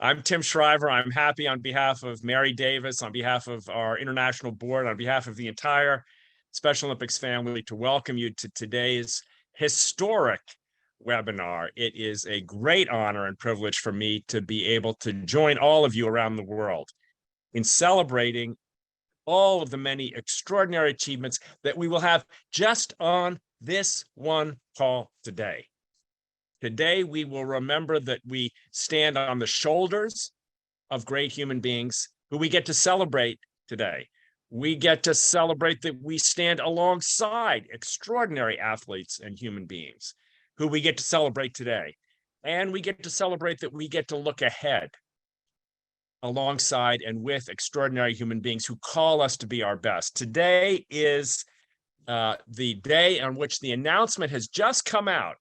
I'm Tim Shriver. I'm happy on behalf of Mary Davis, on behalf of our international board, on behalf of the entire Special Olympics family to welcome you to today's historic webinar. It is a great honor and privilege for me to be able to join all of you around the world in celebrating all of the many extraordinary achievements that we will have just on this one call today. Today, we will remember that we stand on the shoulders of great human beings who we get to celebrate today. We get to celebrate that we stand alongside extraordinary athletes and human beings who we get to celebrate today. And we get to celebrate that we get to look ahead alongside and with extraordinary human beings who call us to be our best. Today is the day on which the announcement has just come out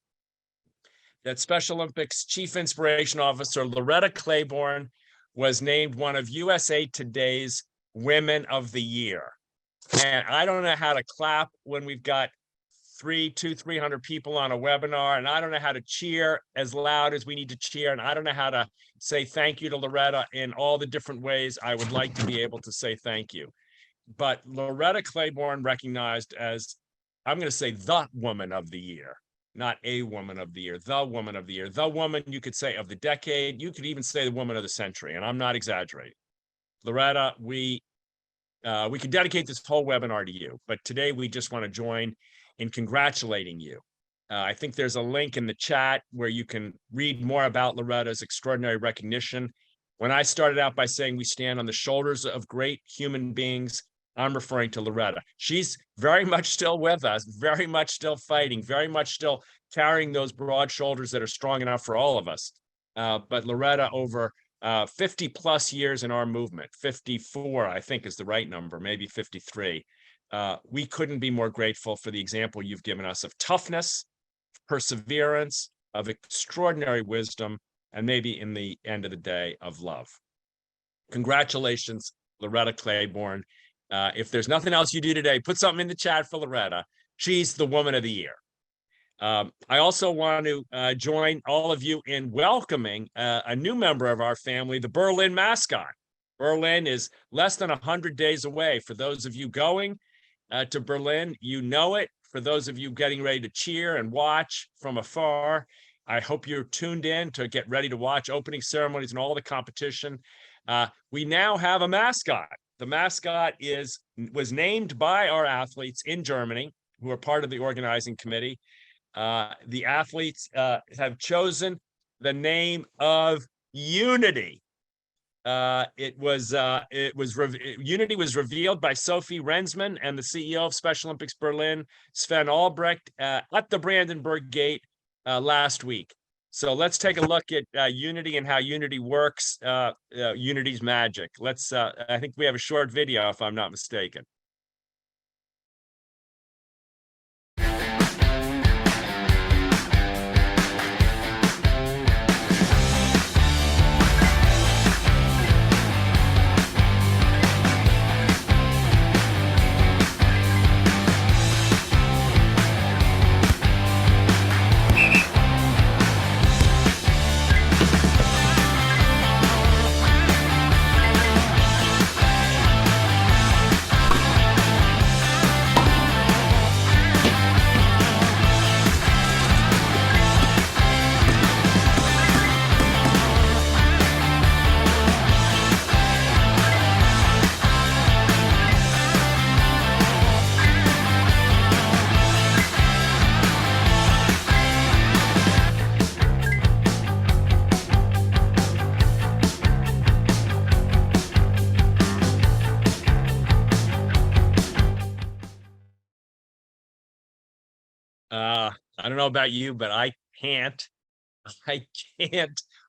that Special Olympics Chief Inspiration Officer Loretta Claiborne was named one of USA Today's Women of the Year. And I don't know how to clap when we've got 300 people on a webinar, and I don't know how to cheer as loud as we need to cheer, and I don't know how to say thank you to Loretta in all the different ways I would like to be able to say thank you. But Loretta Claiborne recognized as, I'm going to say, the Woman of the Year. Not a Woman of the Year, the Woman of the Year, the woman, you could say, of the decade. You could even say the Woman of the century, and I'm not exaggerating. Loretta, we could dedicate this whole webinar to you, but today we just want to join in congratulating you. I think there's a link in the chat where you can read more about Loretta's extraordinary recognition. When I started out by saying we stand on the shoulders of great human beings, I'm referring to Loretta. She's very much still with us, very much still fighting, very much still carrying those broad shoulders that are strong enough for all of us. But Loretta, over 50 plus years in our movement, 54, I think is the right number, maybe 53. We couldn't be more grateful for the example you've given us of toughness, perseverance, of extraordinary wisdom, and maybe in the end of the day, of love. Congratulations, Loretta Claiborne. If there's nothing else you do today, put something in the chat for Loretta. She's the Woman of the Year. I also want to join all of you in welcoming a new member of our family, the Berlin mascot. Berlin is less than 100 days away. For those of you going to Berlin, you know it. For those of you getting ready to cheer and watch from afar, I hope you're tuned in to get ready to watch opening ceremonies and all the competition. We now have a mascot. The mascot was named by our athletes in Germany, who are part of the organizing committee. The athletes have chosen the name of Unity. Unity was revealed by Sophie Rensman and the CEO of Special Olympics Berlin, Sven Albrecht, at the Brandenburg Gate last week. So let's take a look at Unity and how Unity works, Unity's magic. I think we have a short video, if I'm not mistaken. I don't know about you, but I can't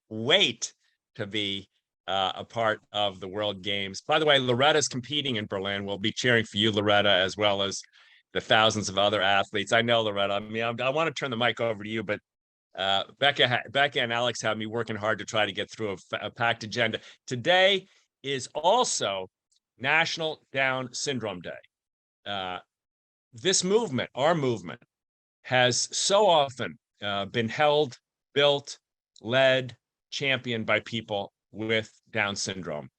wait to be a part of the World Games. By the way, Loretta's competing in Berlin. We'll be cheering for you, Loretta, as well as the thousands of other athletes. I know, Loretta. I mean, I want to turn the mic over to you, but Becca and Alex have me working hard to try to get through a packed agenda. Today is also National Down Syndrome Day. This movement, our movement, has so often been held, built, led, championed by people with Down syndrome.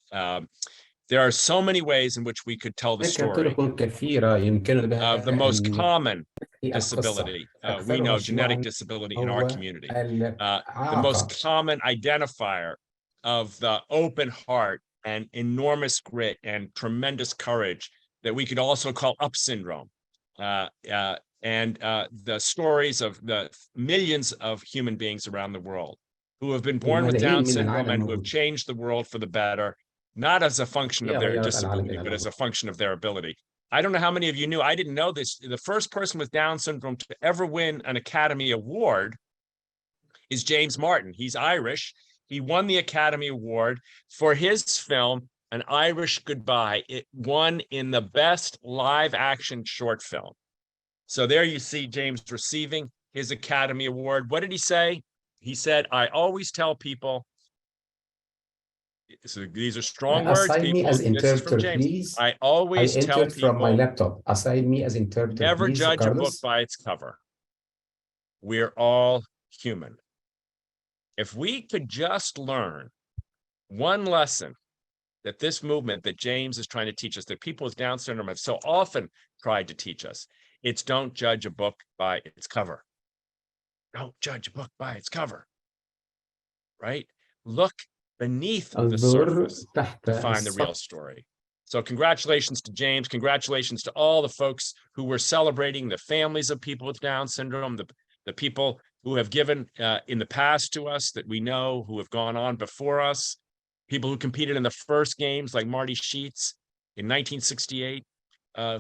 There are so many ways in which we could tell the هناك story طرق كثيرة يمكننا of the بها most أن common نحكي القصة. disability. We أكثرها know genetic شيوعا disability in our هو community. The most الإعاقة. common identifier of the open heart and enormous grit and tremendous courage that we could also call up syndrome. And the stories of the millions of human beings around the world who have been born with Down syndrome and who have changed the world for the better, not as a function of their disability, but as a function of their ability. I don't know how many of you knew, I didn't know this. The first person with Down syndrome to ever win an Academy Award is James Martin. He's Irish. He won the Academy Award for his film, An Irish Goodbye. It won in the best live action short film. So there you see James receiving his Academy Award. What did he say? He said, I always tell people, so these are strong words, Assign me people. as This is from interpreter, James. please. I always tell entered from my people, laptop. Assign me as interpreter, never please, judge a book Carlos. by its cover. We're all human. If we could just learn one lesson that this movement that James is trying to teach us, that people with Down syndrome have so often tried to teach us, it's don't judge a book by its cover. Don't judge a book by its cover, right? Look beneath the surface to find the real story. So congratulations to James. Congratulations to all the folks who were celebrating, the families of people with Down syndrome, the people who have given in the past to us that we know, who have gone on before us, people who competed in the first games like Marty Sheets in 1968,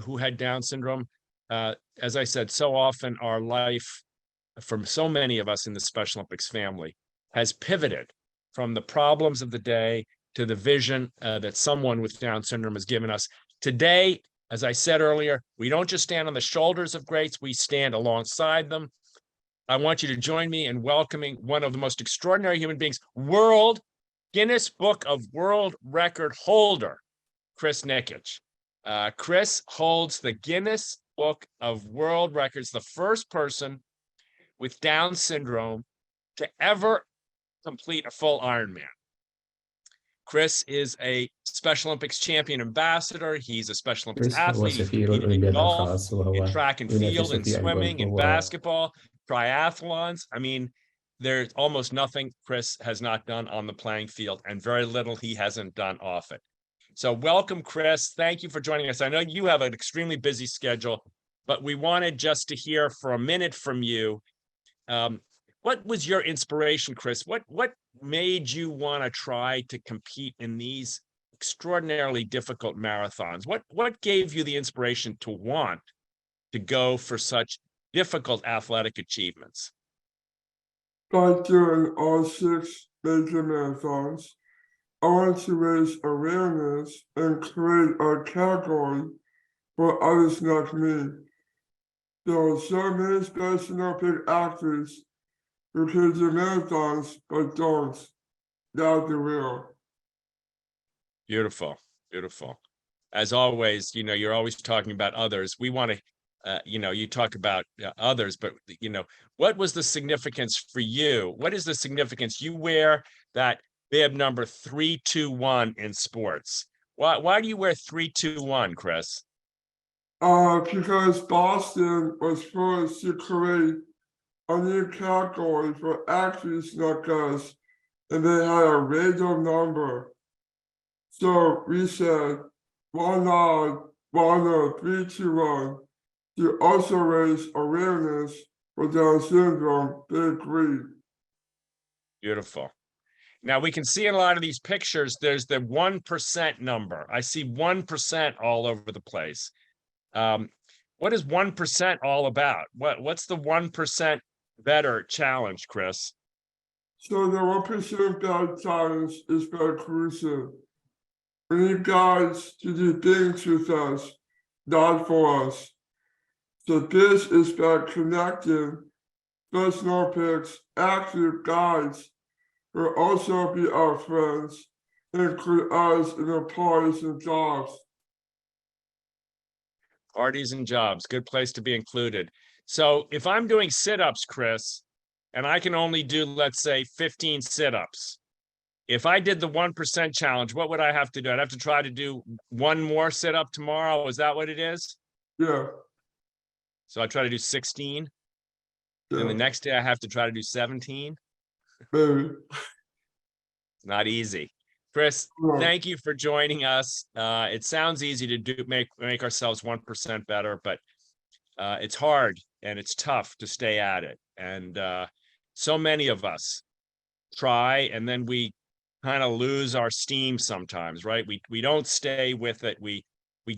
who had Down syndrome. As I said, so often our life, from so many of us in the Special Olympics family, has pivoted from the problems of the day to the vision that someone with Down syndrome has given us. Today, as I said earlier, we don't just stand on the shoulders of greats, we stand alongside them. I want you to join me in welcoming one of the most extraordinary human beings, Guinness Book of World Record holder, Chris Nikic. Chris holds the Guinness Book of World Records, the first person with Down syndrome to ever complete a full Ironman. Chris is a Special Olympics champion ambassador. He's a Special Olympics athlete. He's competed in golf, in track and field, in swimming, in basketball, triathlons. I mean, there's almost nothing Chris has not done on the playing field, and very little he hasn't done off it. So welcome, Chris. Thank you for joining us. I know you have an extremely busy schedule, but we wanted just to hear for a minute from you. What was your inspiration, Chris? What made you want to try to compete in these extraordinarily difficult marathons? What gave you the inspiration to want to go for such difficult athletic achievements? By doing all 6 major marathons, I want to raise awareness and create a category for others like me. There are so many Special Olympic athletes who can do marathons but don't. Now they will. Beautiful, beautiful. As always, you're always talking about others. We want to, you talk about others, but what was the significance for you? What is the significance? You wear that bib number 321 in sports. Why do you wear 321, Chris? Because Boston was forced to create a new category for athletes like us, and they had a random number. So we said, why not 321 to also raise awareness for Down syndrome? They agreed. Beautiful. Now we can see in a lot of these pictures, there's the 1% number. I see 1% all over the place. What is 1% all about? What's the 1% better challenge, Chris? So the 1% better challenge is very crucial. We need guys to do things with us, not for us. So this is about connecting Special Olympics active guides will also be our friends, include us in the parties and jobs. Parties and jobs, good place to be included. So if I'm doing sit-ups, Chris, and I can only do, let's say, 15 sit-ups, if I did the 1% challenge, what would I have to do? I'd have to try to do one more sit up tomorrow. Is that what it is? Yeah. So I try to do 16. Yeah. And the next day I have to try to do 17. Maybe. Not easy. Chris, No. thank you for joining us. It sounds easy to do, make ourselves 1% better, but it's hard and it's tough to stay at it. And so many of us try, and then we kind of lose our steam sometimes, right? We don't stay with it. We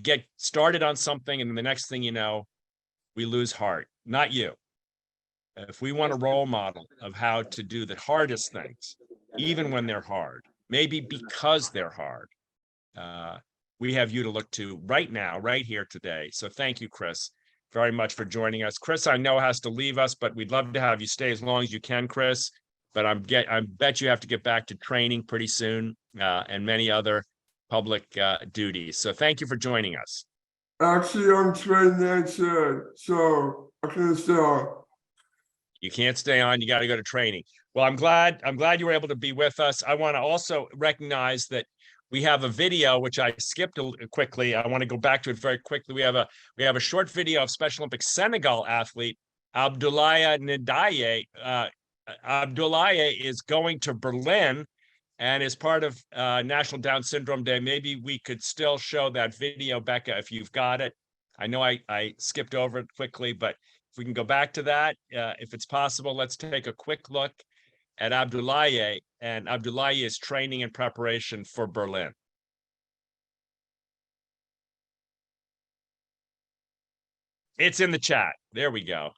get started on something, and then the next thing you know, we lose heart. Not you. If we want a role model of how to do the hardest things, even when they're hard, maybe because they're hard, we have you to look to right now, right here today. So thank you, Chris, very much for joining us. Chris, I know has to leave us, but we'd love to have you stay as long as you can, Chris. But I bet you have to get back to training pretty soon, and many other public duties. So thank you for joining us. Actually, I'm training inside, so I can stay on. You can't stay on. You got to go to training. Well, I'm glad you were able to be with us. I want to also recognize that we have a video, which I skipped quickly. I want to go back to it very quickly. We have a short video of Special Olympics Senegal athlete Abdoulaye Ndiaye. Abdoulaye is going to Berlin and is part of National Down Syndrome Day. Maybe we could still show that video, Becca, if you've got it. I know I skipped over it quickly, but if we can go back to that, if it's possible, let's take a quick look at Abdoulaye. And Abdoulaye is training in preparation for Berlin. It's in the chat. There we go.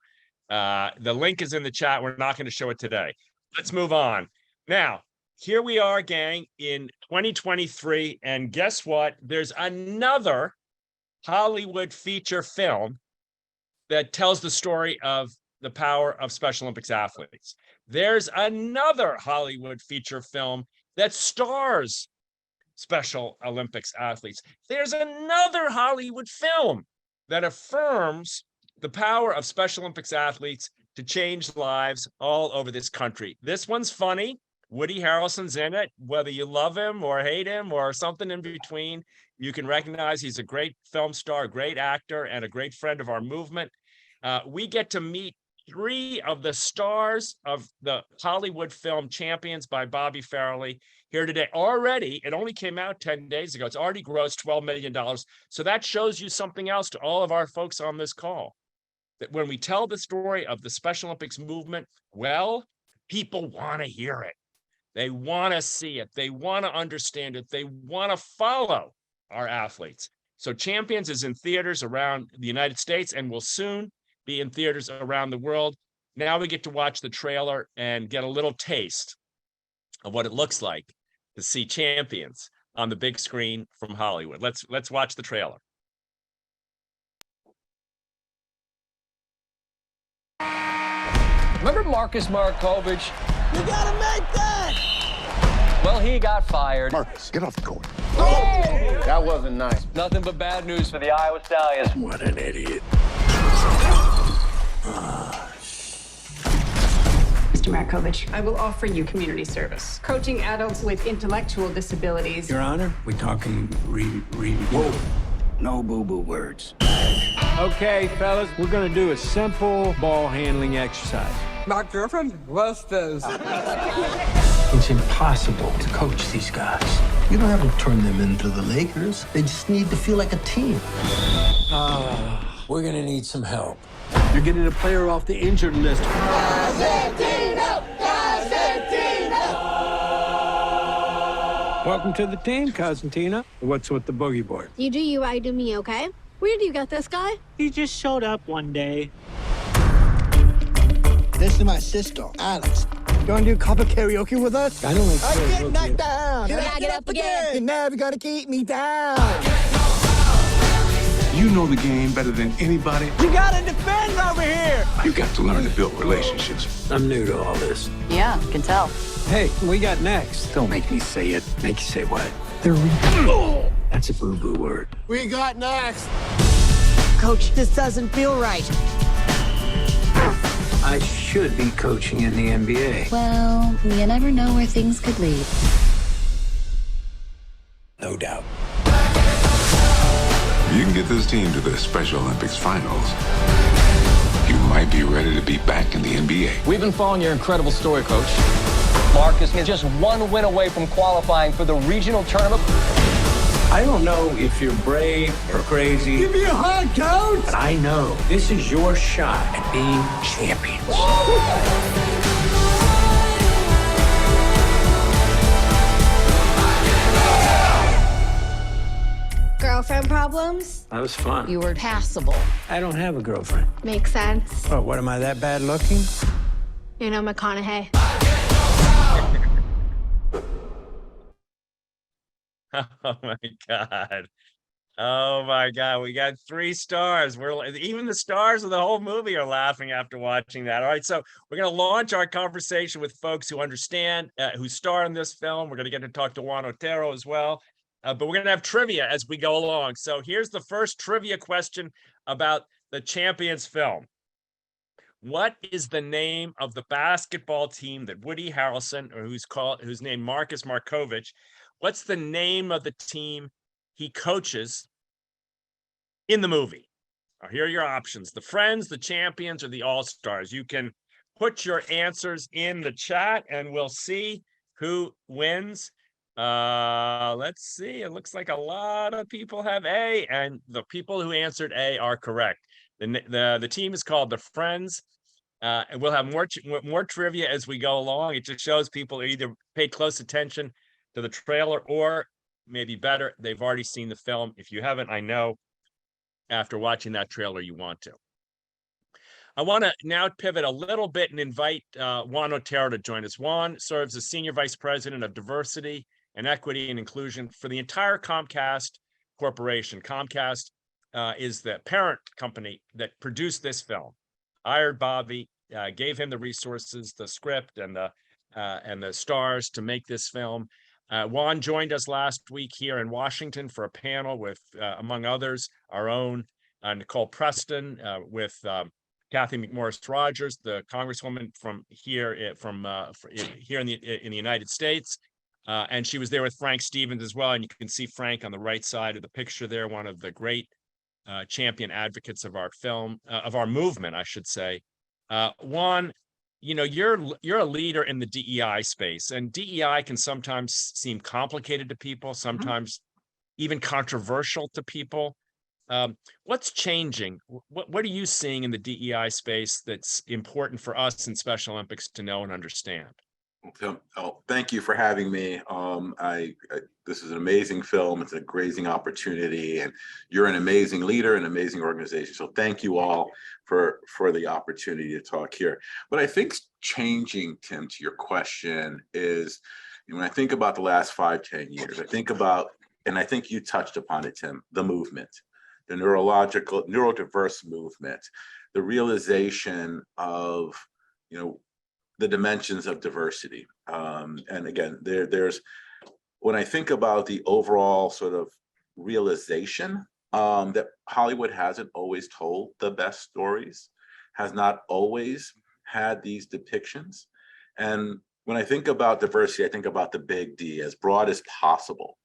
The link is in the chat. We're not going to show it today. Let's move on. Now, here we are, gang, in 2023. And guess what? There's another Hollywood feature film that tells the story of the power of Special Olympics athletes. There's another Hollywood feature film that stars Special Olympics athletes. There's another Hollywood film that affirms the power of Special Olympics athletes to change lives all over this country. This one's funny. Woody Harrelson's in it. Whether you love him or hate him or something in between, you can recognize he's a great film star, a great actor, and a great friend of our movement. We get to meet three of the stars of the Hollywood film Champions by Bobby Farrelly here today. Already, it only came out 10 days ago. It's already grossed $12 million. So that shows you something else to all of our folks on this call. That when we tell the story of the Special Olympics movement, well, people want to hear it. They want to see it. They want to understand it. They want to follow our athletes. So Champions is in theaters around the United States and will soon be in theaters around the world. Now we get to watch the trailer and get a little taste of what it looks like to see Champions on the big screen from Hollywood. Let's watch the trailer. Remember Marcus Markovich? You gotta make that! Well, he got fired. Marcus, get off the court. Oh! That wasn't nice. Nothing but bad news for the Iowa Stallions. What an idiot. Mr. Markovich, I will offer you community service, coaching adults with intellectual disabilities. Your Honor, we talking Whoa. No boo-boo words. Okay, fellas, we're gonna do a simple ball handling exercise. My girlfriend loves this. It's impossible to coach these guys. You don't have to turn them into the Lakers. They just need to feel like a team. We're gonna need some help. You're getting a player off the injured list. Welcome to the team, Cosentino. What's with the boogie board? You do you, I do me, okay? Where do you got this guy? He just showed up one day. This is my sister, Alex. You wanna do couple karaoke with us? I don't like I get karaoke. knocked down. Can I get up again? You're never gonna keep me down. You know the game better than anybody. You gotta defend over here. You got to learn to build relationships. I'm new to all this. Yeah, can tell. Hey, we got next. Don't make me say it. Make you say what? That's a boo-boo word. We got next. Coach, this doesn't feel right. I should be coaching in the NBA. Well, you never know where things could lead. no doubt. If you can get this team to the Special Olympics finals, you might be ready to be back in the NBA. We've been following your incredible story, Coach. Marcus is just one win away from qualifying for the regional tournament. I don't know if you're brave or crazy. Give me a hug, Coach! But I know this is your shot at being champions. Girlfriend problems? That was fun. You were passable. I don't have a girlfriend. Makes sense. Oh, what, am I that bad looking? You know McConaughey. Oh my God. Oh my God. We got 3 stars. Even the stars of the whole movie are laughing after watching that. All right. So we're going to launch our conversation with folks who understand, who star in this film. We're going to get to talk to Juan Otero as well. But we're going to have trivia as we go along. So here's the first trivia question about the Champions film. What is the name of the basketball team that Woody Harrelson, or who's named Marcus Markovich, what's the name of the team he coaches in the movie? Now, here are your options: the Friends, the Champions, or the All-Stars. You can put your answers in the chat and we'll see who wins. Let's see. It looks like a lot of people have A, and the people who answered A are correct. The team is called the Friends. And we'll have more trivia as we go along. It just shows people either paid close attention to the trailer, or maybe better, they've already seen the film. If you haven't, I know after watching that trailer you want to. I want to now pivot a little bit and invite Juan Otero to join us. Juan serves as Senior Vice President of Diversity and Equity and Inclusion for the entire Comcast Corporation. Comcast is the parent company that produced this film. Hired Bobby, gave him the resources, the script, and the stars to make this film. Juan joined us last week here in Washington for a panel with, among others, our own Nicole Preston, with Kathy McMorris Rogers, the Congresswoman from here, here in the United States. And she was there with Frank Stevens as well. And you can see Frank on the right side of the picture there, one of the great champion advocates of our film, of our movement, I should say. Juan, you know, you're a leader in the DEI space, and DEI can sometimes seem complicated to people, sometimes even controversial to people. What's changing? What are you seeing in the DEI space that's important for us in Special Olympics to know and understand? Oh, thank you for having me. This is an amazing film. It's a grazing opportunity, and you're an amazing leader, an amazing organization. So thank you all for the opportunity to talk here. What I think's changing, Tim, to your question is, when I think about the last 5-10 years, I think about, and I think you touched upon it, Tim, the movement, the neurodiverse movement, the realization of, the dimensions of diversity. And again, there's, when I think about the overall sort of realization that Hollywood hasn't always told the best stories, has not always had these depictions. And when I think about diversity, I think about the big D, as broad as possible.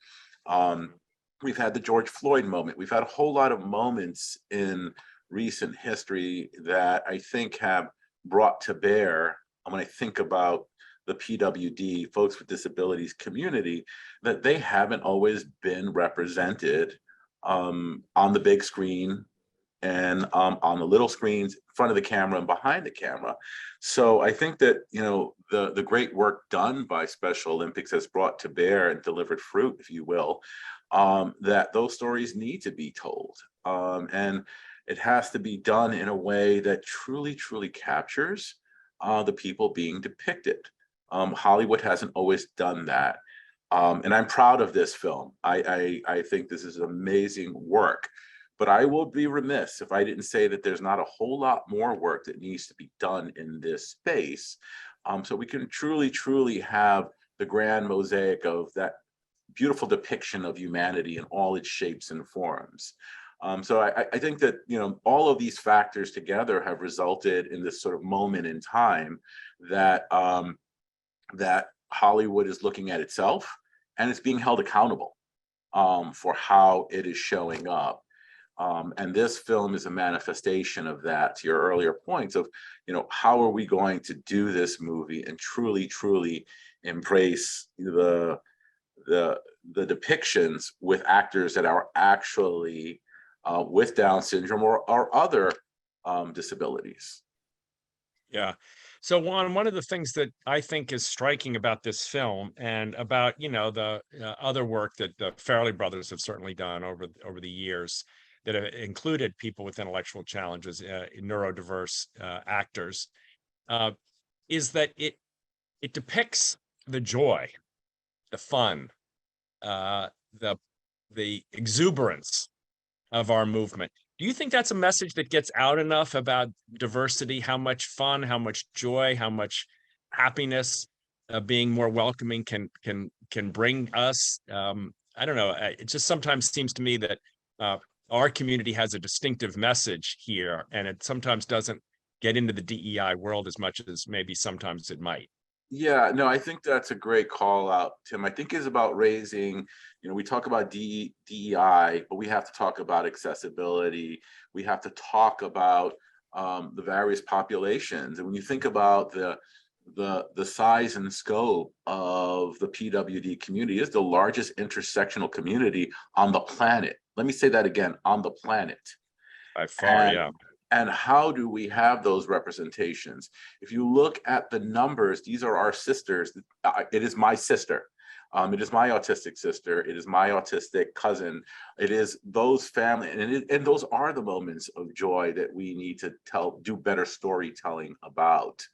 We've had the George Floyd moment. We've had a whole lot of moments in recent history that I think have brought to bear, when I think about the PWD, folks with disabilities community, that they haven't always been represented on the big screen and on the little screens, in front of the camera and behind the camera. So I think that, the great work done by Special Olympics has brought to bear and delivered fruit, if you will, that those stories need to be told. And it has to be done in a way that truly, truly captures the people being depicted. Hollywood hasn't always done that. And I'm proud of this film. I think this is amazing work, but I will be remiss if I didn't say that there's not a whole lot more work that needs to be done in this space. So we can truly, truly have the grand mosaic of that beautiful depiction of humanity in all its shapes and forms. So I think that, all of these factors together have resulted in this sort of moment in time that that Hollywood is looking at itself, and it's being held accountable. for how it is showing up. And this film is a manifestation of that, to your earlier points of, how are we going to do this movie and truly, truly embrace the depictions with actors that are actually with Down syndrome or other disabilities. Yeah. So Juan, one of the things that I think is striking about this film and about, the other work that the Farrelly brothers have certainly done over the years that have included people with intellectual challenges, neurodiverse actors, is that it depicts the joy, the fun, the exuberance of our movement. Do you think that's a message that gets out enough about diversity, how much fun, how much joy, how much happiness being more welcoming can bring us? I don't know. It just sometimes seems to me that our community has a distinctive message here, and it sometimes doesn't get into the DEI world as much as maybe sometimes it might. Yeah, no, I think that's a great call out, Tim. I think it's about raising, we talk about DEI, but we have to talk about accessibility. We have to talk about the various populations. And when you think about the size and scope of the PWD community, is the largest intersectional community on the planet. Let me say that again, on the planet. By far, yeah. And how do we have those representations? If you look at the numbers, these are our sisters. It is my sister. It is my autistic sister. It is my autistic cousin. It is those family, and those are the moments of joy that we need to do better storytelling about.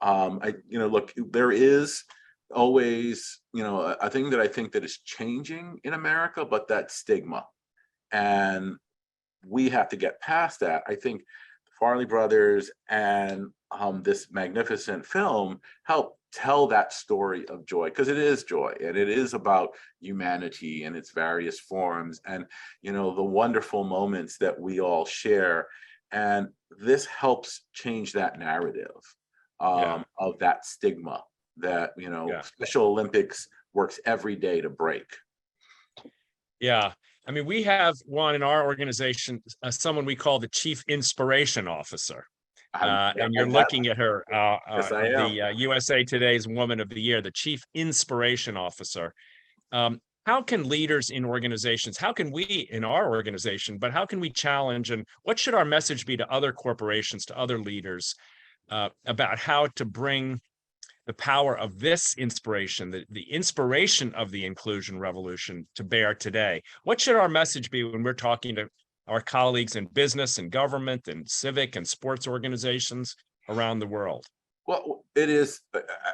Look, there is always, a thing that I think that is changing in America, but that stigma, and we have to get past that. I think the Farrelly brothers and this magnificent film help tell that story of joy, because it is joy and it is about humanity and its various forms and, the wonderful moments that we all share. And this helps change that narrative of that stigma that, Special Olympics works every day to break. Yeah. I mean, we have one in our organization, someone we call the Chief Inspiration Officer. And you're looking at her, the USA Today's Woman of the Year, the Chief Inspiration Officer. How can leaders in organizations, how can we in our organization, but how can we challenge, and what should our message be to other corporations, to other leaders about how to bring the power of this inspiration, the inspiration of the inclusion revolution to bear today? What should our message be when we're talking to our colleagues in business and government and civic and sports organizations around the world? Well, it is,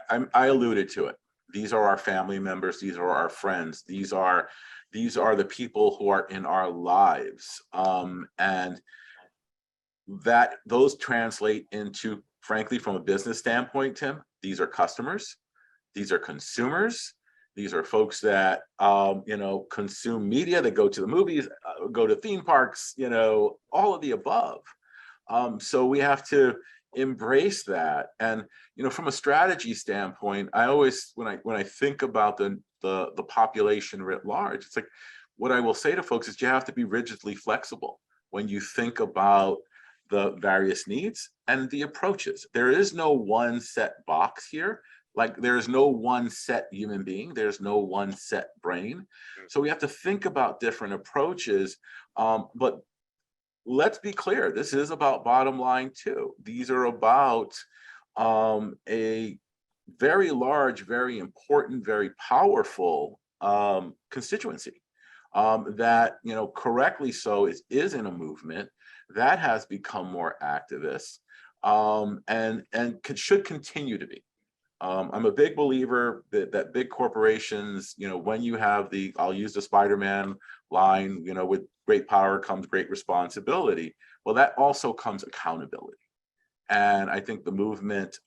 I alluded to it. These are our family members. These are our friends. These are the people who are in our lives. And that those translate into, frankly, from a business standpoint, Tim, these are customers, these are consumers, these are folks that, consume media, that go to the movies, go to theme parks, all of the above. So we have to embrace that. And, from a strategy standpoint, I always, when I think about the population writ large, it's like, what I will say to folks is you have to be rigidly flexible when you think about the various needs and the approaches. There is no one set box here. Like, there's no one set human being. There's no one set brain. So we have to think about different approaches. But let's be clear, this is about bottom line too. These are about a very large, very important, very powerful constituency that, correctly so, is in a movement that has become more activist and should continue to be. I'm a big believer that big corporations, when you have I'll use the Spider-Man line, with great power comes great responsibility. Well, that also comes accountability. And I think the movement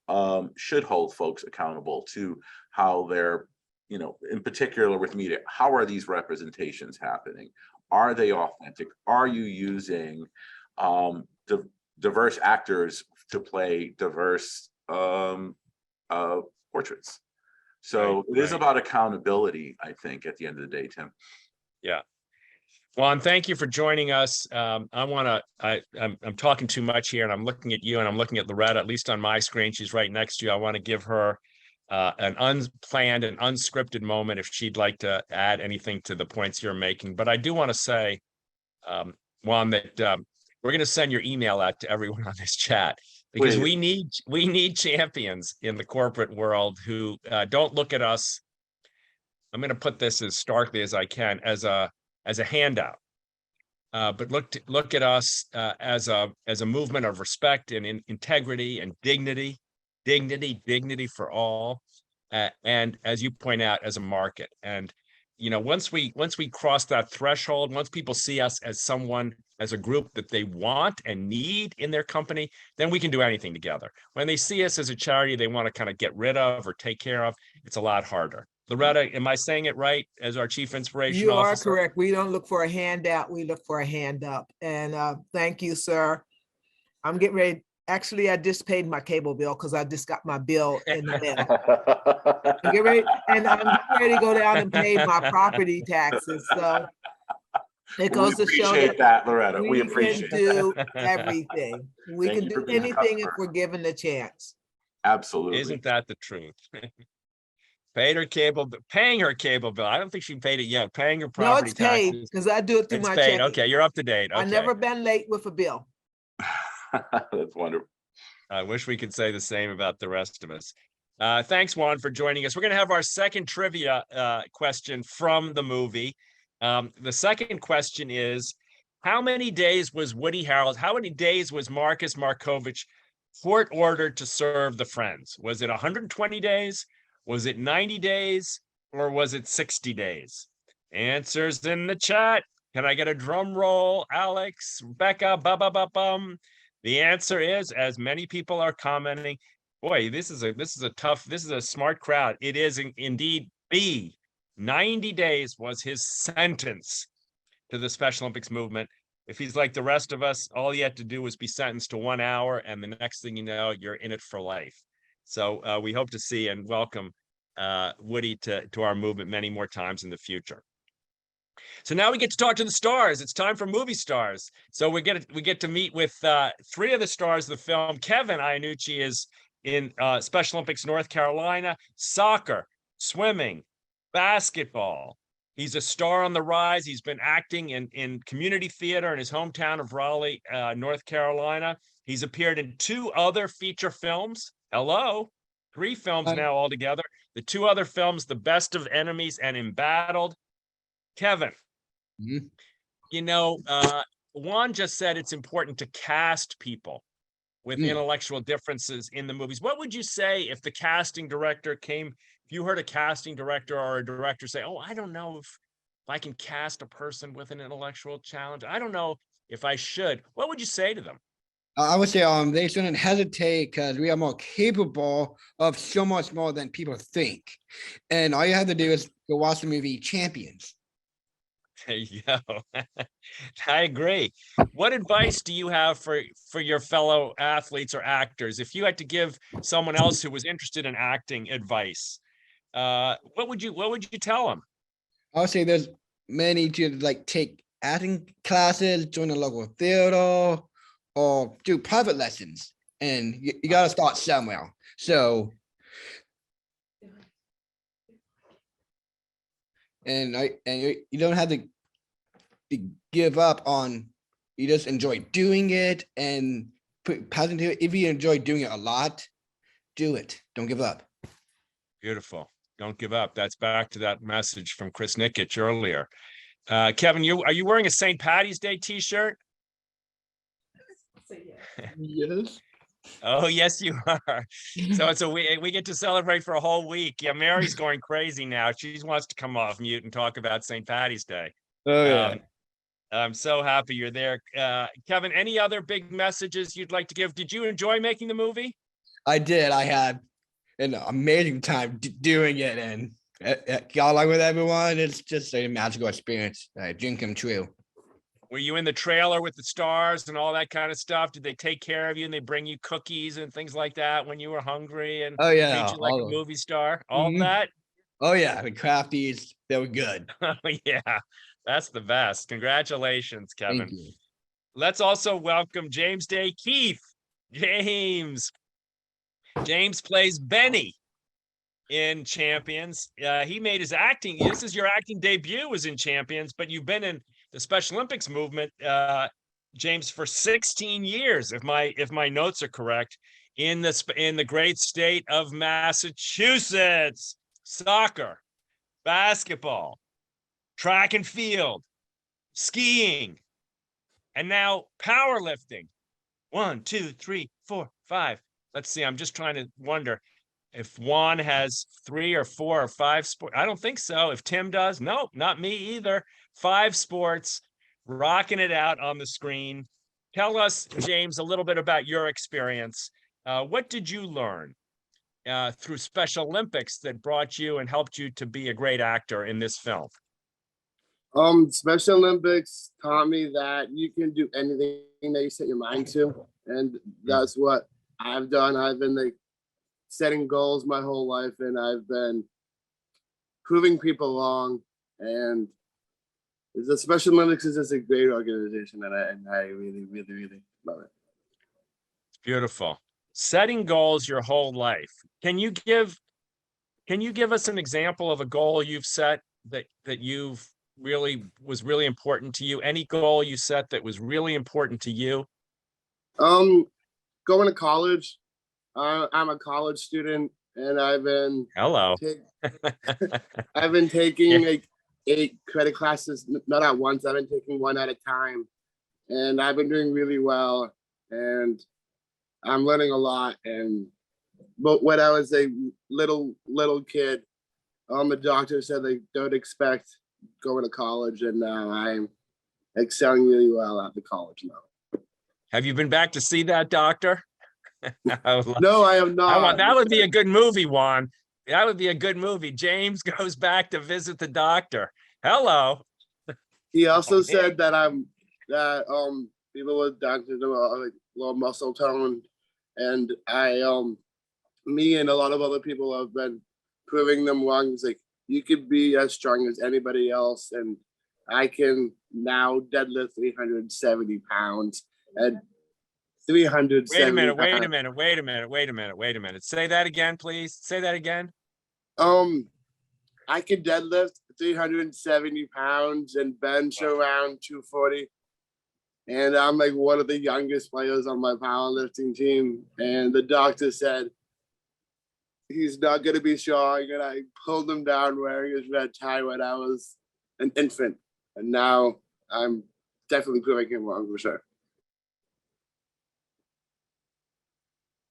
should hold folks accountable to how they're, in particular with media, how are these representations happening? Are they authentic? Are you using diverse actors to play diverse portraits? So it is about accountability, I think, at the end of the day, Tim. Yeah. Juan, thank you for joining us. I'm talking too much here, and I'm looking at you, and I'm looking at Loretta, at least on my screen. She's right next to you. I want to give her an unplanned and unscripted moment if she'd like to add anything to the points you're making. But I do want to say, Juan, that we're going to send your email out to everyone on this chat, because we need champions in the corporate world who don't look at us. I'm going to put this as starkly as I can, as a handout, but look at us as a movement of respect and integrity and dignity for all, and as you point out, as a market. And once we cross that threshold, once people see us as a group that they want and need in their company, then we can do anything together. When they see us as a charity they want to kind of get rid of or take care of, it's a lot harder. Loretta, am I saying it right as our chief inspiration You officer? are correct. We don't look for a handout. We look for a hand up. And thank you, sir. I'm getting ready. Actually, I just paid my cable bill because I just got my bill in the mail. I'm getting ready to go down and pay my property taxes. So it goes to show that, Loretta. We appreciate can do everything. We can do anything if we're given the chance. Absolutely. Isn't that the truth? Paying her cable bill. I don't think she paid it yet. Paying her property No, it's paid taxes. because I do it through It's my paid. check. Okay, you're up to date. Okay. I've never been late with a bill. That's wonderful. I wish we could say the same about the rest of us. Thanks, Juan, for joining us. We're going to have our second trivia question from the movie. The second question is, how many days was Woody Harrelson, how many days was Marcus Markovitch court ordered to serve the Friends? Was it 120 days? Was it 90 days? Or was it 60 days? Answers in the chat. Can I get a drum roll? Alex, Rebecca, The answer is, as many people are commenting, boy, this is a smart crowd. It is indeed B. 90 days was his sentence to the Special Olympics movement. If he's like the rest of us, all he had to do was be sentenced to 1 hour, and the next thing you know, you're in it for life. So we hope to see and welcome Woody to our movement many more times in the future. So now we get to talk to the stars. It's time for movie stars. So we get to meet with 3 of the stars of the film. Kevin Iannucci is in Special Olympics North Carolina, soccer, swimming, basketball. He's a star on the rise. He's been acting in community theater in his hometown of Raleigh, North Carolina. He's appeared in 2 other feature films. 3 films now altogether. The 2 other films, The Best of Enemies and Embattled. Kevin, Juan just said it's important to cast people with intellectual differences in the movies. What would you say if the casting director if you heard a casting director or a director say, oh, I don't know if I can cast a person with an intellectual challenge. I don't know if I should. What would you say to them? I would say they shouldn't hesitate because we are more capable of so much more than people think. And all you have to do is go watch the movie Champions. There you go. I agree. What advice do you have for your fellow athletes or actors? If you had to give someone else who was interested in acting advice, what would you tell them? I would say there's many to take acting classes, join a local theater, or do private lessons. And you got to start somewhere. So, and you don't have to give up on, you just enjoy doing it and put passion to it. If you enjoy doing it a lot, do it. Don't give up. Beautiful. Don't give up. That's back to that message from Chris Nikic earlier. Kevin, are you wearing a St. Patty's Day t-shirt? Yes. Oh, yes, you are. So we get to celebrate for a whole week. Yeah, Mary's going crazy now. She wants to come off mute and talk about St. Patty's Day. Oh, yeah. I'm so happy you're there. Kevin, any other big messages you'd like to give? Did you enjoy making the movie? I did. I had an amazing time doing it, and got along with everyone. It's just a magical experience. Dream come true. Were you in the trailer with the stars and all that kind of stuff? Did they take care of you and they bring you cookies and things like that when you were hungry and oh yeah, treat you like a movie star? All that? Oh yeah, the crafties, they were good. Oh yeah, That's the best. Congratulations, Kevin. Thank you. Let's also welcome James Day Keith. James plays Benny in Champions. He made his acting. This is your acting debut was in Champions, but you've been in the Special Olympics movement, James, for 16 years, if my notes are correct, in the great state of Massachusetts. Soccer, basketball, track and field, skiing, and now powerlifting. 1, 2, 3, 4, 5. Let's see. I'm just trying to wonder if Juan has 3 or 4 or 5 sports. I don't think so. If Tim does, nope, not me either. 5 sports, rocking it out on the screen. Tell us, James, a little bit about your experience. What did you learn through Special Olympics that brought you and helped you to be a great actor in this film? Special Olympics taught me that you can do anything that you set your mind to, and that's what I've done. I've been like setting goals my whole life, and I've been proving people wrong. And the Special Olympics is just a great organization, and I really, really, really love it. It's beautiful. Setting goals your whole life. Can you give us an example of a goal you've set that you've really was really important to you? Any goal you set that was really important to you? Going to college. I'm a college student, and I've been I've been taking like 8 credit classes, not at once. I've been taking one at a time, and I've been doing really well, and I'm learning a lot. But when I was a little kid, the doctor said they don't expect going to college, and now I'm excelling really well at the college now. Have you been back to see that doctor? No, I have not. That would be a good movie, Juan. That would be a good movie. James goes back to visit the doctor. Hello. He also said that people with Down syndrome are like low muscle tone, and me and a lot of other people have been proving them wrong. It's like, you could be as strong as anybody else, and I can now deadlift 370 pounds and 370 Wait a minute. Say that again, please. Say that again. I can deadlift 370 pounds and bench around 240. And I'm like one of the youngest players on my powerlifting team. And the doctor said he's not going to be strong. And I pulled him down wearing his red tie when I was an infant. And now I'm definitely proving him wrong for sure.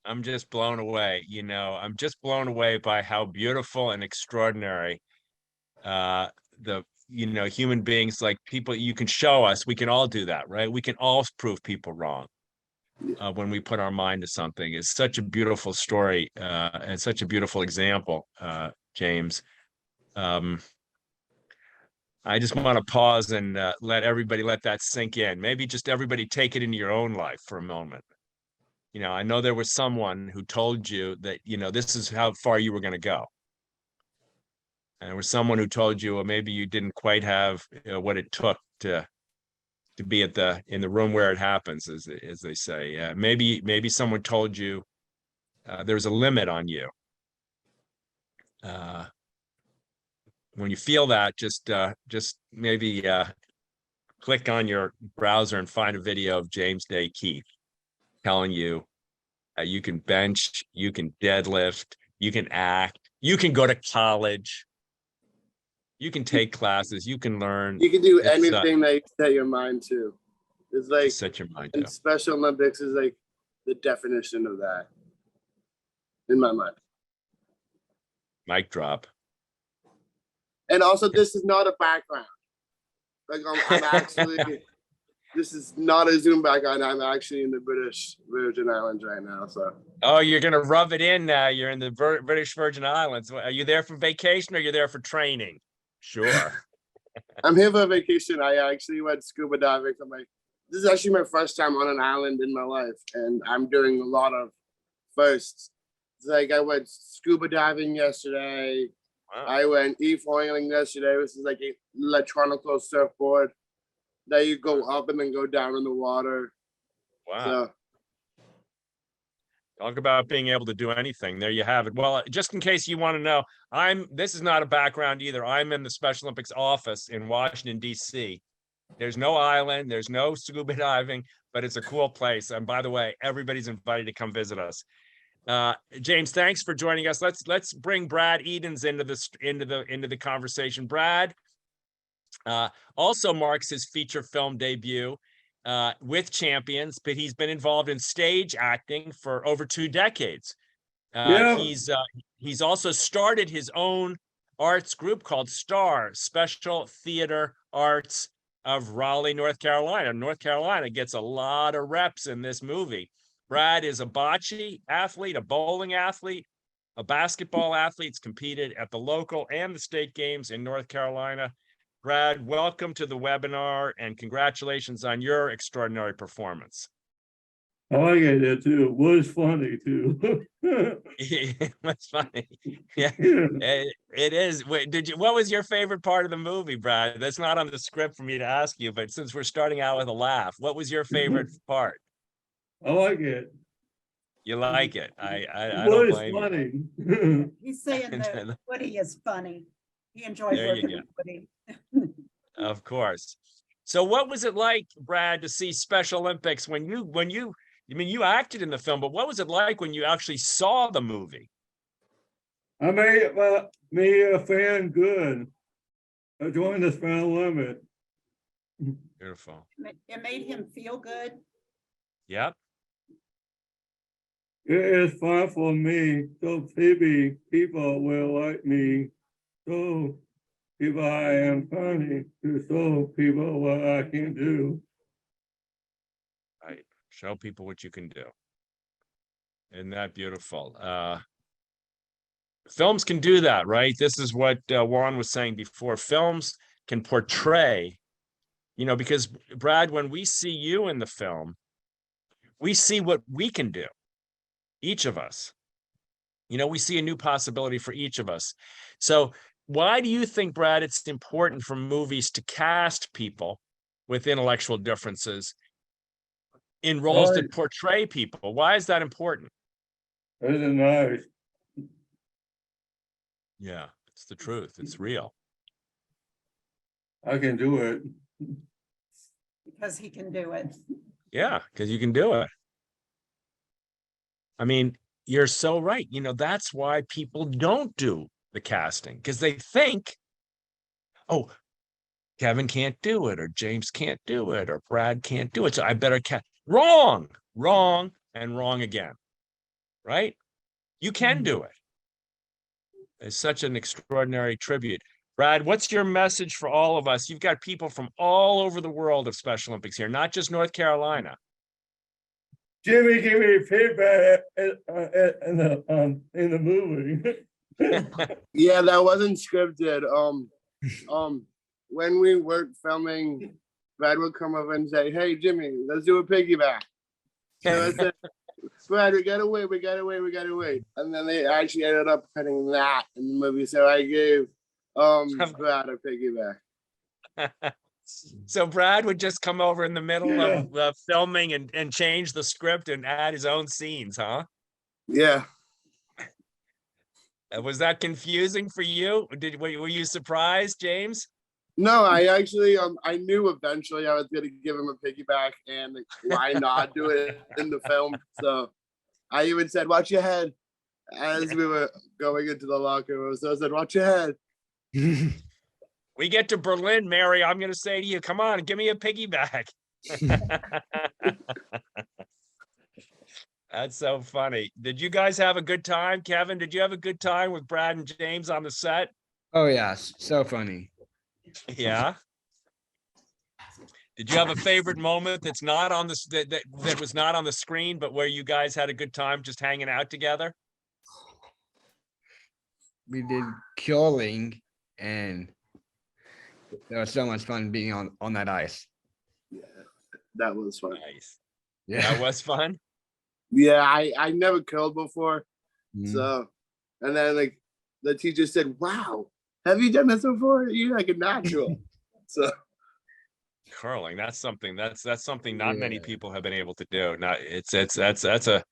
I'm just blown away. I'm just blown away by how beautiful and extraordinary human beings, like people, you can show us, we can all do that, right? We can all prove people wrong when we put our mind to something. It's such a beautiful story and such a beautiful example, James. I just want to pause and let that sink in. Maybe just everybody take it into your own life for a moment. I know there was someone who told you that, this is how far you were going to go. And there was someone who told you, well, maybe you didn't quite have what it took to be in the room where it happens, as they say. Maybe someone told you there's a limit on you. When you feel that, just maybe click on your browser and find a video of James Day Keith telling you you can bench, you can deadlift, you can act, you can go to college, you can take classes, you can learn. You can do anything that you set your mind to. It's like set your mind to. Special Olympics is like the definition of that in my mind. Mic drop. And also, this is not a background. Like I'm actually. This is not a Zoom background. I'm actually in the British Virgin Islands right now. So. Oh, you're gonna rub it in now. You're in the British Virgin Islands. Are you there for vacation or are you there for training? Sure. I'm here for vacation. I actually went scuba diving. This is actually my first time on an island in my life, and I'm doing a lot of firsts. It's like I went scuba diving yesterday. Wow. I went e-foiling yesterday, which is like a electronic surfboard that you go up and then go down in the water. Wow. So Talk about being able to do anything. There you have it. Well, just in case you want to know, this is not a background either. I'm in the Special Olympics office in Washington, D.C. There's no island, there's no scuba diving, but it's a cool place. And by the way, everybody's invited to come visit us. James, thanks for joining us. Let's bring Brad Edens into the conversation. Brad also marks his feature film debut with Champions, but he's been involved in stage acting for over 2 decades. He's also started his own arts group called STAR, Special Theater Arts of Raleigh, North Carolina. North Carolina gets a lot of reps in this movie. Brad is a bocce athlete, a bowling athlete, a basketball athlete. He's competed at the local and the state games in North Carolina. Brad, welcome to the webinar and congratulations on your extraordinary performance. I like it too. It was funny too. That's funny. Yeah, it is. Wait, what was your favorite part of the movie, Brad? That's not on the script for me to ask you, but since we're starting out with a laugh, what was your favorite part? I like it. You like it. I don't blame funny. you. He's saying that Woody is funny. He enjoys There you working with Woody. Of course. So what was it like, Brad, to see Special Olympics when you acted in the film, but what was it like when you actually saw the movie? I made me a fan good. I joined the Special Olympics. Beautiful. It made him feel good. Yep. It is fun for me, so maybe people will like me. So people I am funny to show people what I can do. Right. Show people what you can do. Isn't that beautiful? Films can do that, right? This is what Juan was saying before. Films can portray, because Brad, when we see you in the film, we see what we can do, each of us. We see a new possibility for each of us. So why do you think, Brad, it's important for movies to cast people with intellectual differences in roles that portray people? Why is that important? It's nice. Yeah, it's the truth. It's real. I can do it. Because he can do it. Yeah, because you can do it. I mean, you're so right. That's why people don't do the casting, because they think, oh, Kevin can't do it, or James can't do it, or Brad can't do it, so I better cast. Wrong, and wrong again, right? You can do it. It's such an extraordinary tribute. Brad, what's your message for all of us? You've got people from all over the world of Special Olympics here, not just North Carolina. Jimmy gave me feedback in the movie. yeah, that wasn't scripted. When we weren't filming, Brad would come up and say, "Hey, Jimmy, let's do a piggyback." So I said, "Brad, we gotta wait." And then they actually ended up putting that in the movie. So I gave Brad a piggyback. So Brad would just come over in the middle of filming and change the script and add his own scenes, huh? Yeah. Was that confusing for you? Were you surprised, James? No, I actually I knew eventually I was going to give him a piggyback, and why not do it in the film? So I even said, "Watch your head," as we were going into the locker room. So I said, "Watch your head." We get to Berlin, Mary, I'm going to say to you, come on, give me a piggyback. That's so funny. Did you guys have a good time? Kevin, did you have a good time with Brad and James on the set? Oh, yes. So funny. Yeah. Did you have a favorite moment that's not on the that was not on the screen, but where you guys had a good time just hanging out together? We did curling, and it was so much fun being on that ice. Yeah, that was fun. Nice. Yeah, that was fun. Yeah, I never curled before, so and then the teacher said, "Wow, have you done this before? You're like a natural." So Curling, that's something not many people have been able to do. Not it's an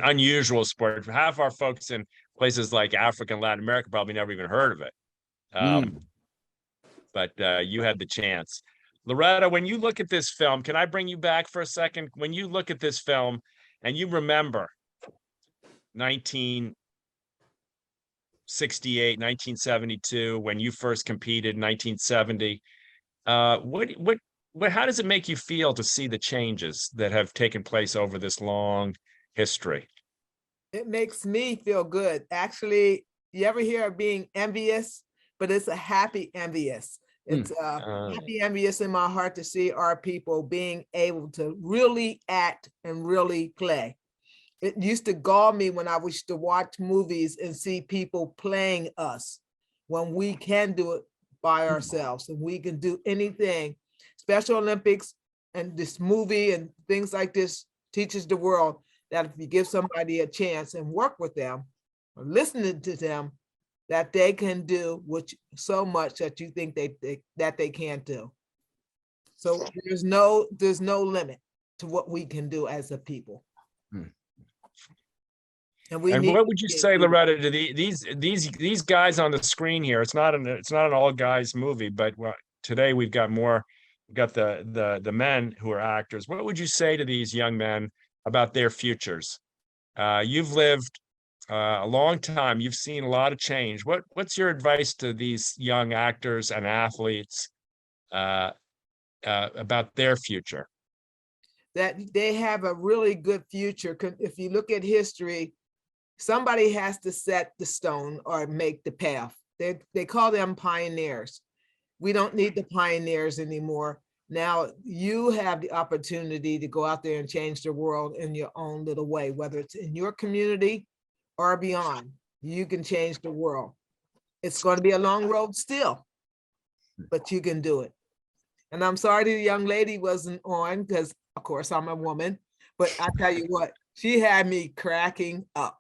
unusual sport. Half our folks in places like Africa and Latin America probably never even heard of it. But you had the chance. Loretta, when you look at this film, can I bring you back for a second? When you look at this film and you remember 1968, 1972, when you first competed, 1970, how does it make you feel to see the changes that have taken place over this long history? It makes me feel good. Actually, you ever hear of being envious? But it's a happy envious. It's happy envious in my heart to see our people being able to really act and really play. It used to gall me when I used to watch movies and see people playing us when we can do it by ourselves and we can do anything. Special Olympics and this movie and things like this teaches the world that if you give somebody a chance and work with them or listening to them, that they can do so much that you think that they can't do. So there's no limit to what we can do as a people. And what would you say, Loretta, to these guys on the screen here? It's not an all guys movie, but today we've got the men who are actors. What would you say to these young men about their futures? You've lived a long time. You've seen a lot of change. What's your advice to these young actors and athletes about their future? That they have a really good future. If you look at history, somebody has to set the stone or make the path. They call them pioneers. We don't need the pioneers anymore. Now you have the opportunity to go out there and change the world in your own little way, whether it's in your community or beyond. You can change the world. It's going to be a long road still, but you can do it. And I'm sorry the young lady wasn't on because, of course, I'm a woman, but I tell you what, she had me cracking up.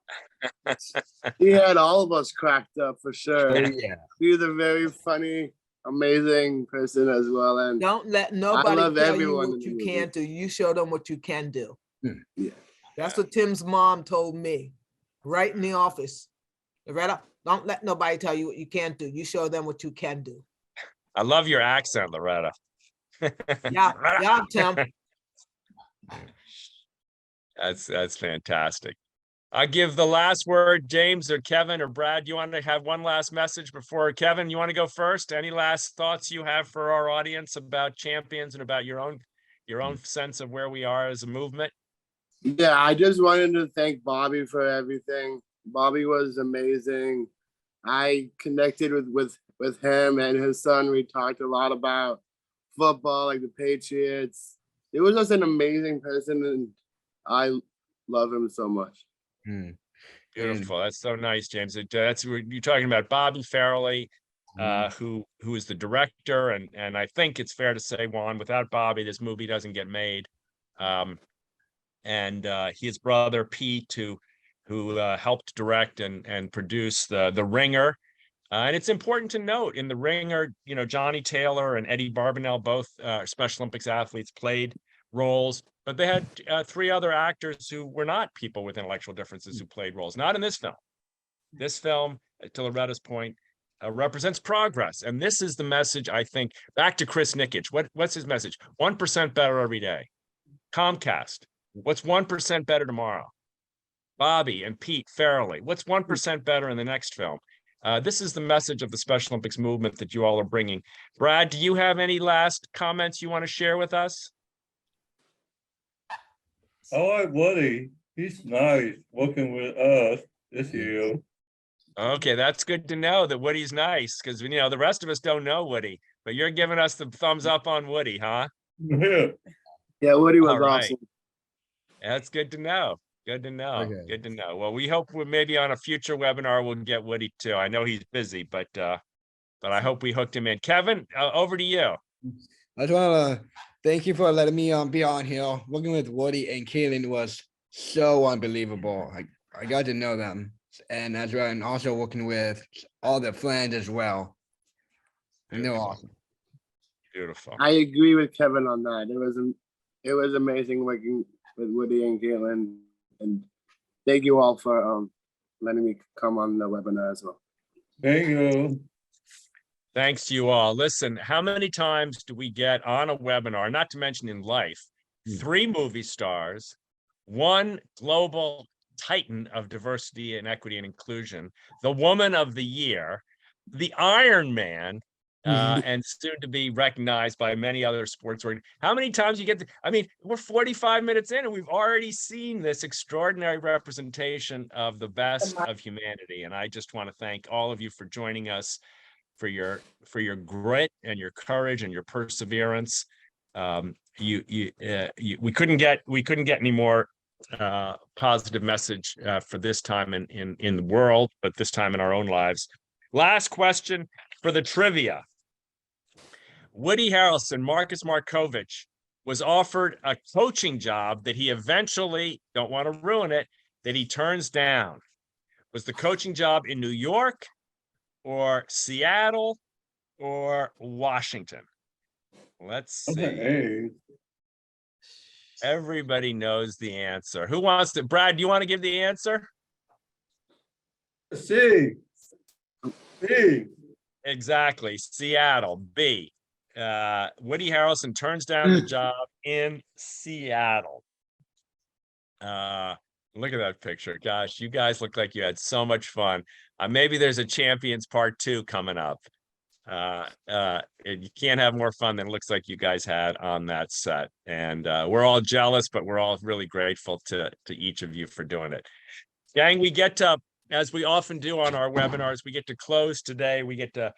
He had all of us cracked up for sure. Yeah. He was a very funny, amazing person as well. And don't let nobody tell you what you can't do. You show them what you can do. Yeah. That's what Tim's mom told me right in the office. Loretta, don't let nobody tell you what you can't do. You show them what you can do. I love your accent, Loretta. Yeah, Tim. That's fantastic. I give the last word, James or Kevin or Brad. You want to have one last message before Kevin? You want to go first? Any last thoughts you have for our audience about champions and about your own sense of where we are as a movement? Yeah, I just wanted to thank Bobby for everything. Bobby was amazing. I connected with him and his son. We talked a lot about football, like the Patriots. It was just an amazing person, and I love him so much. Beautiful. That's so nice, James. That's you're talking about Bobby Farrelly, who is the director, and I think it's fair to say, Juan, without Bobby, this movie doesn't get made. And his brother Pete, who helped direct and produce the Ringer. And it's important to note in the Ringer, Johnny Taylor and Eddie Barbanel, both Special Olympics athletes, played roles, but they had three other actors who were not people with intellectual differences who played roles. Not in this film. This film, to Loretta's point, represents progress. And this is the message, I think, back to Chris Nikic. What's his message? 1% better every day. Comcast, what's 1% better tomorrow? Bobby and Pete Farrelly, what's 1% better in the next film? This is the message of the Special Olympics movement that you all are bringing. Brad, do you have any last comments you want to share with us? I like Woody. He's nice working with us this year. Okay, that's good to know that Woody's nice, because the rest of us don't know Woody, but you're giving us the thumbs up on Woody, huh? Yeah, Woody was awesome. That's good to know. Good to know. Okay. Good to know. Well, we hope maybe on a future webinar we'll get Woody too. I know he's busy, but I hope we hooked him in. Kevin, over to you. I just want to thank you for letting me be on here. Working with Woody and Kaylin was so unbelievable. I got to know them. and as well, and also working with all the friends as well. And they're awesome. Beautiful. I agree with Kevin on that. It was amazing working with Woody and Caitlin, and thank you all for letting me come on the webinar as well. Thank you. Thanks to you all. Listen, how many times do we get on a webinar, not to mention in life, 3 movie stars, 1 global titan of diversity and equity and inclusion, the woman of the year, the Iron Man, and soon to be recognized by many other sports organizations. How many times you get to, I mean, we're 45 minutes in and we've already seen this extraordinary representation of the best of humanity. And I just want to thank all of you for joining us, for your grit and your courage and your perseverance. We couldn't get any more positive message for this time in the world, but this time in our own lives. Last question for the trivia. Woody Harrelson, Marcus Markovich, was offered a coaching job that he eventually, don't want to ruin it, that he turns down. Was the coaching job in New York or Seattle or Washington? Let's see. Okay. Everybody knows the answer. Who wants to? Brad, do you want to give the answer? C. Exactly. Seattle. B. Woody Harrelson turns down the job in Seattle. Look at that picture. Gosh, you guys look like you had so much fun. Maybe there's a Champions Part 2 coming up. You can't have more fun than it looks like you guys had on that set. And we're all jealous, but we're all really grateful to each of you for doing it. Gang, we get to, as we often do on our webinars, we get to close today. We get to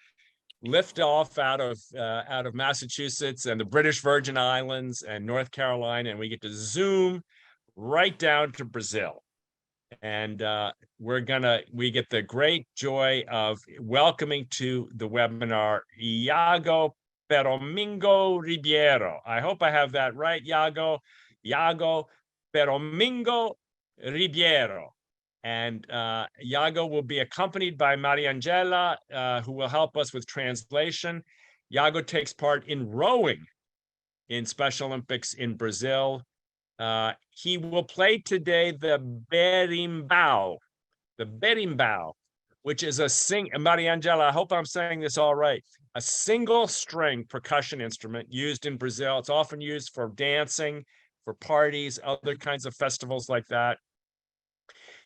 lift off out of Massachusetts and the British Virgin Islands and North Carolina, and we get to zoom right down to Brazil. And we get the great joy of welcoming to the webinar Iago Peromingo Ribeiro. I hope I have that right, Iago Peromingo Ribeiro. And Iago will be accompanied by Mariangela, who will help us with translation. Iago takes part in rowing in Special Olympics in Brazil. He will play today the berimbau, which is Mariangela, I hope I'm saying this all right, a single string percussion instrument used in Brazil. It's often used for dancing, for parties, other kinds of festivals like that.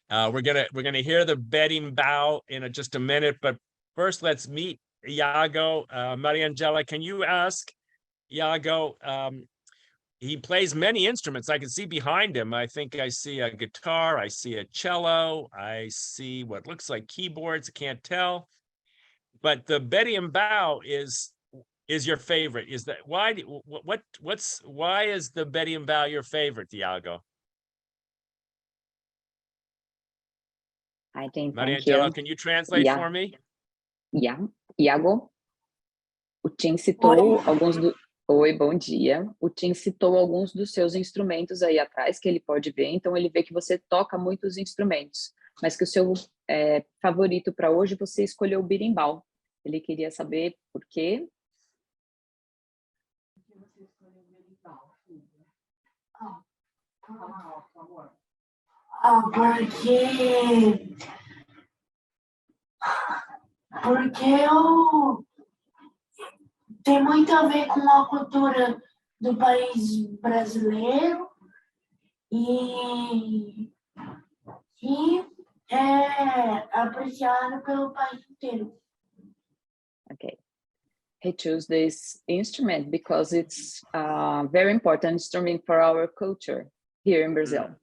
We're gonna hear the berimbau in just a minute, but first let's meet Iago. Mariangela, can you ask Iago? He plays many instruments. I can see behind him. I think I see a guitar. I see a cello. I see what looks like keyboards. I can't tell. But the berimbau is your favorite. Is that why? Why is the berimbau your favorite, Iago? I think. Mariangela, can you translate for me? Iago, o Tim citou alguns do... Oi, bom dia. O Tim citou alguns dos seus instrumentos aí atrás que ele pode ver, então ele vê que você toca muitos instrumentos, mas que o seu favorito para hoje você escolheu o berimbau. Ele queria saber por quê. Porque tem muito a ver com a cultura do país brasileiro e é apreciado pelo país inteiro. Okay. He chose this instrument because it's a very important instrument for our culture here in Brazil.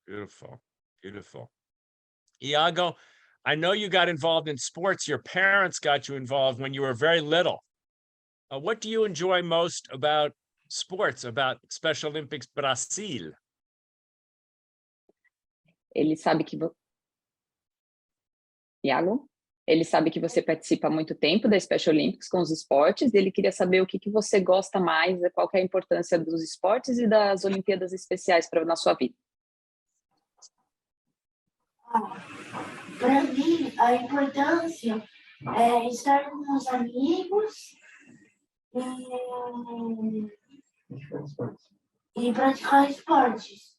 Beautiful, beautiful. Iago, I know you got involved in sports. Your parents got you involved when you were very little. What do you enjoy most about sports, about Special Olympics Brazil? Ele sabe que Iago, ele sabe que você participa há muito tempo da Special Olympics com os esportes, e ele queria saber o que você gosta mais, qual que é a importância dos esportes e das Olimpíadas especiais na sua vida. Para mim, a importância é estar com os amigos e praticar esportes.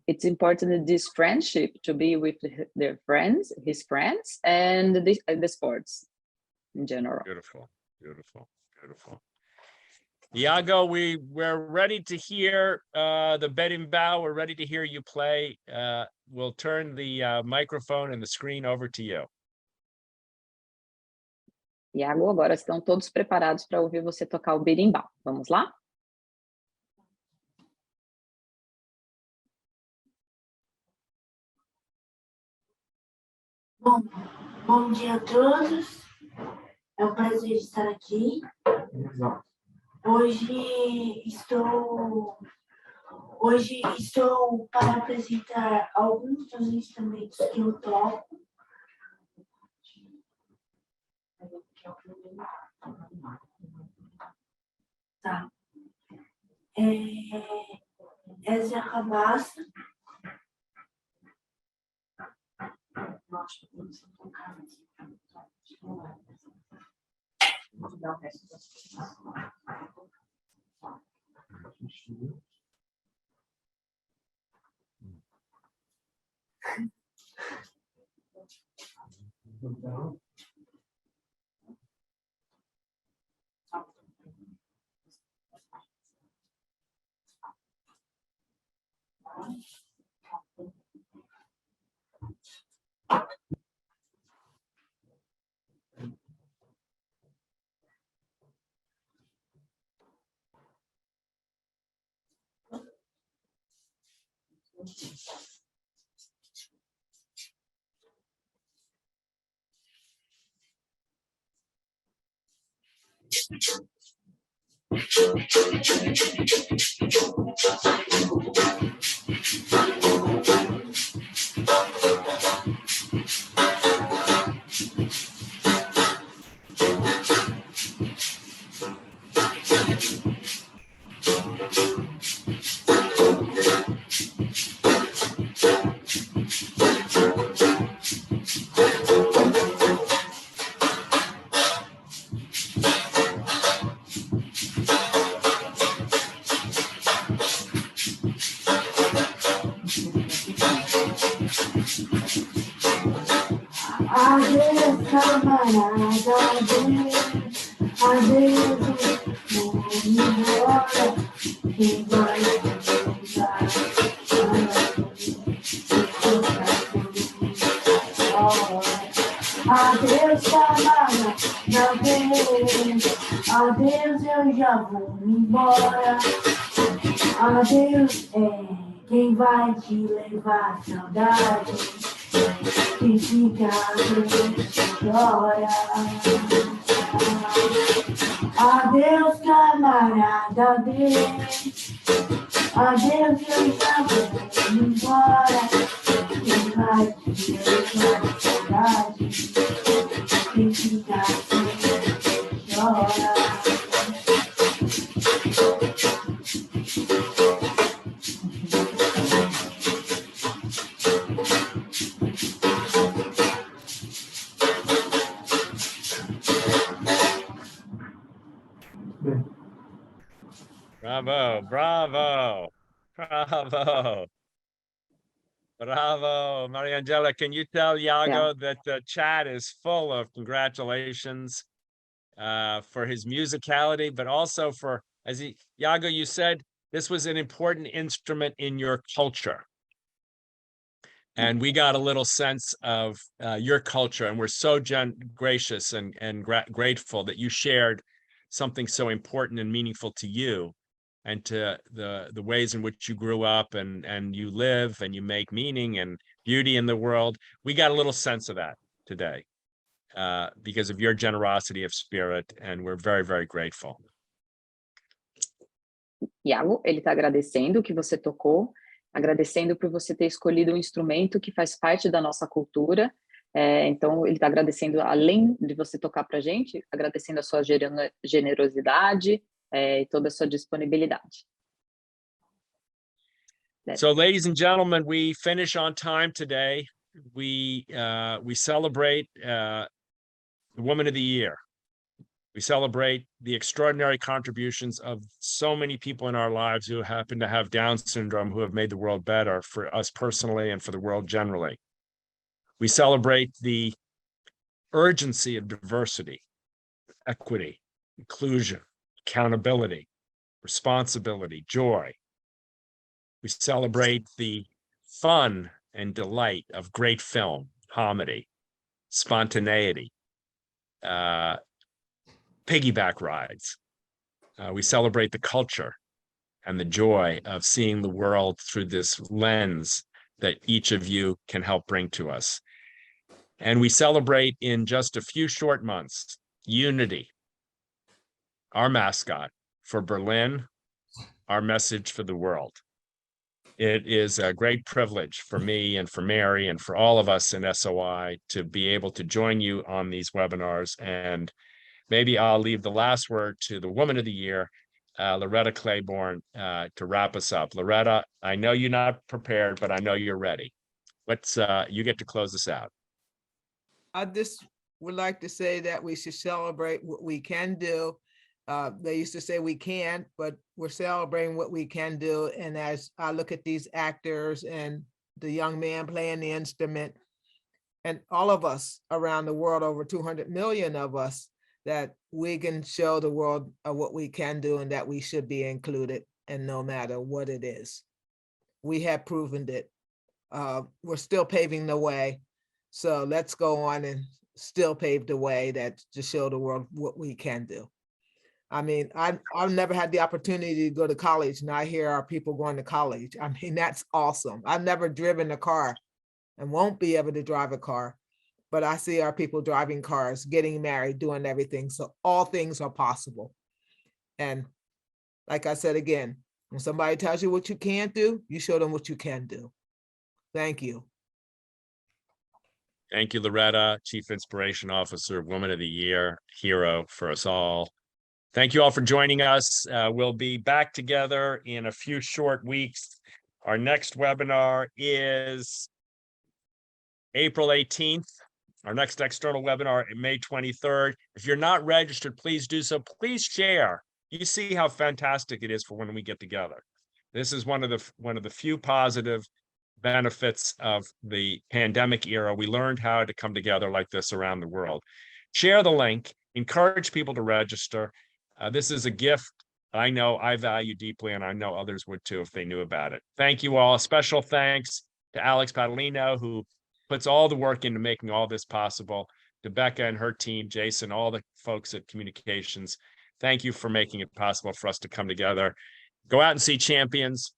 It's important this friendship to be with their friends, his friends, and the sports in general. Beautiful, beautiful, beautiful. Iago, we're ready to hear the berimbau. We're ready to hear you play. We'll turn the microphone and the screen over to you. Iago, agora estão todos preparados para ouvir você tocar o berimbau. Vamos lá? Bom dia a todos. É um prazer estar aqui. Hoje estou para apresentar alguns dos instrumentos que eu toco. Tá. Essa é a cabaça. Adeus, camarada, adeus, vou embora, quem vai voltar? Adeus, camarada, adeus, eu já vou embora. Adeus, quem vai te levar saudade? Que fica chora. Adeus, camarada, adeus. Adeus, eu já vou embora. Quem vai te levar saudade? Que fica chora. Bravo, bravo, bravo, bravo. Mariangela, can you tell Iago that the chat is full of congratulations for his musicality, but also for, Iago, you said this was an important instrument in your culture. And we got a little sense of your culture, and we're so gracious and grateful that you shared something so important and meaningful to you, and to the ways in which you grew up and you live and you make meaning and beauty in the world. We got a little sense of that today because of your generosity of spirit, and we're very, very grateful. Iago, ele está agradecendo o que você tocou, agradecendo por você ter escolhido um instrumento que faz parte da nossa cultura. Então, ele está agradecendo, além de você tocar para a gente, agradecendo a sua generosidade e toda a sua disponibilidade. So, ladies and gentlemen, we finish on time today. We celebrate the Woman of the Year. We celebrate the extraordinary contributions of so many people in our lives who happen to have Down syndrome, who have made the world better for us personally and for the world generally. We celebrate the urgency of diversity, equity, inclusion, accountability, responsibility, joy. We celebrate the fun and delight of great film, comedy, spontaneity, piggyback rides. We celebrate the culture and the joy of seeing the world through this lens that each of you can help bring to us. And we celebrate in just a few short months, Unity, our mascot for Berlin, our message for the world. It is a great privilege for me and for Mary and for all of us in SOI to be able to join you on these webinars. And maybe I'll leave the last word to the Woman of the Year, Loretta Claiborne, to wrap us up. Loretta, I know you're not prepared, but I know you're ready. You get to close us out. I just would like to say that we should celebrate what we can do. They used to say we can't, but we're celebrating what we can do. And as I look at these actors and the young man playing the instrument, and all of us around the world, over 200 million of us, that we can show the world what we can do and that we should be included, and no matter what it is. We have proven it. We're still paving the way. So let's go on and still pave the way that to show the world what we can do. I mean, I've never had the opportunity to go to college, and I hear our people going to college. I mean, that's awesome. I've never driven a car and won't be able to drive a car, but I see our people driving cars, getting married, doing everything. So all things are possible. And like I said again, when somebody tells you what you can't do, you show them what you can do. Thank you. Thank you, Loretta, Chief Inspiration Officer, Woman of the Year, hero for us all. Thank you all for joining us. We'll be back together in a few short weeks. Our next webinar is April 18th. Our next external webinar, May 23rd. If you're not registered, please do so. Please share. You see how fantastic it is for when we get together. This is one of the few positive benefits of the pandemic era. We learned how to come together like this around the world. Share the link, encourage people to register. This is a gift I know I value deeply, and I know others would too if they knew about it. Thank you all. Special thanks to Alex Padalino, who puts all the work into making all this possible, to Becca and her team, Jason, all the folks at Communications. Thank you for making it possible for us to come together. Go out and see champions.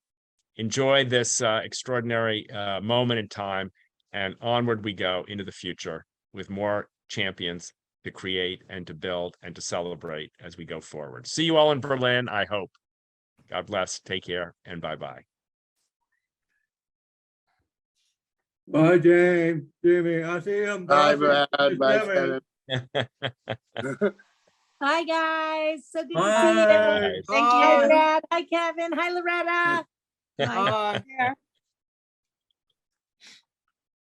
Enjoy this extraordinary moment in time, and onward we go into the future with more champions to create and to build and to celebrate as we go forward. See you all in Berlin, I hope. God bless, take care, and bye-bye. Bye, James, Jimmy. I see him. Bye, Brad. Bye, Kevin. Hi, guys. So good to Bye. see you. Thank you, Brad. Hi, Kevin. Hi, Loretta. Bye. Hi.